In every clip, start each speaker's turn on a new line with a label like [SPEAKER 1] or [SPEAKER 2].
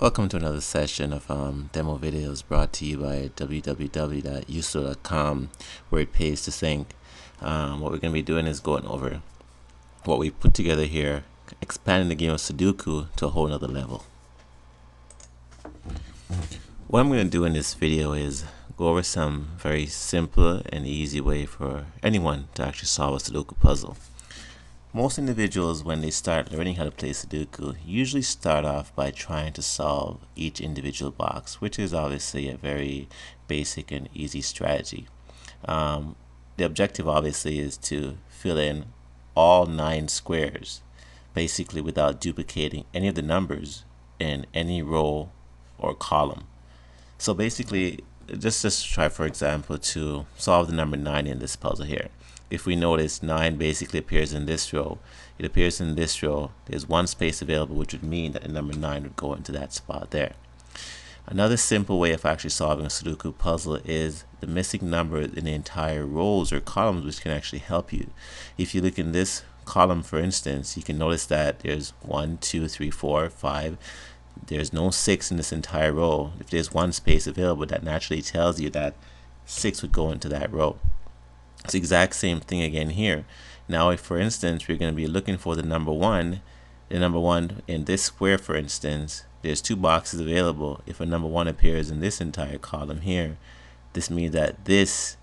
[SPEAKER 1] Welcome to another session of demo videos brought to you by www.usudo.com, where it pays to think. What we're going to be doing is going over what we put together here, expanding the game of Sudoku to a whole nother level. What I'm going to do in this video is go over some very simple and easy way for anyone to actually solve a Sudoku puzzle. Most individuals, when they start learning how to play Sudoku, usually start off by trying to solve each individual box, which is obviously a very basic and easy strategy. The objective obviously is to fill in all 9 squares, basically without duplicating any of the numbers in any row or column. So basically, just try, for example, to solve the number 9 in this puzzle here. If we notice, 9 basically appears in this row. It appears in this row. There's one space available, which would mean that the number 9 would go into that spot there. Another simple way of actually solving a Sudoku puzzle is the missing number in the entire rows or columns, which can actually help you. If you look in this column, for instance, you can notice that there's 1, 2, 3, 4, 5. There's no 6 in this entire row. If there's one space available, that naturally tells you that 6 would go into that row. It's the exact same thing again here. Now, if for instance we're going to be looking for the number 1 in this square, for instance, there's 2 boxes available. If a number 1 appears in this entire column here, this means that this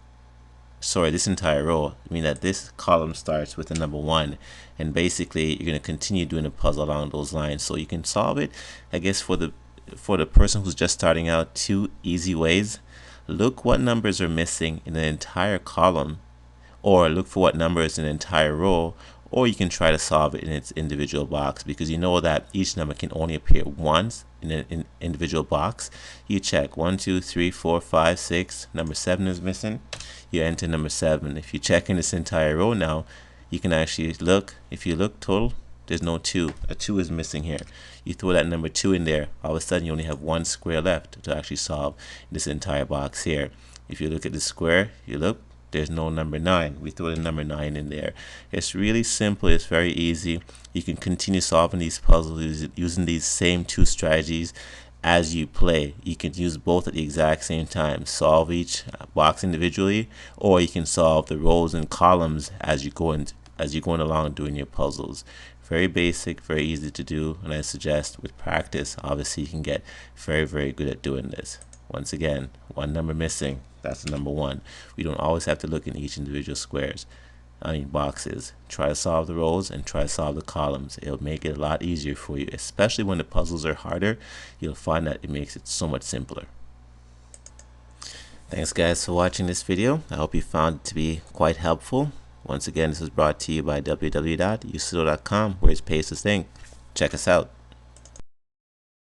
[SPEAKER 1] entire row, means that this column starts with the number 1, and basically you're going to continue doing a puzzle along those lines. So you can solve it, I guess, for the person who's just starting out, 2 easy ways. Look what numbers are missing in an entire column, or look for what number is in an entire row, or you can try to solve it in its individual box, because you know that each number can only appear once in an individual box. You check 1, 2, 3, 4, 5, 6, number 7 is missing, you enter number 7. If you check in this entire row now, you can actually look. If you look total, there's no 2. A 2 is missing here. You throw that number 2 in there, all of a sudden you only have 1 square left to actually solve this entire box here. If you look at the square, you look, there's no number 9. We throw the number 9 in there. It's really simple. It's very easy. You can continue solving these puzzles using these same 2 strategies as you play. You can use both at the exact same time. Solve each box individually, or you can solve the rows and columns as you're going along doing your puzzles. Very basic, very easy to do, and I suggest with practice, obviously you can get very, very good at doing this. Once again, 1 number missing, that's the number 1. We don't always have to look in each individual boxes. Try to solve the rows and try to solve the columns. It'll make it a lot easier for you, especially when the puzzles are harder. You'll find that it makes it so much simpler. Thanks guys for watching this video. I hope you found it to be quite helpful. Once again, this was brought to you by www.usudo.com, where it pays to think. Check us out.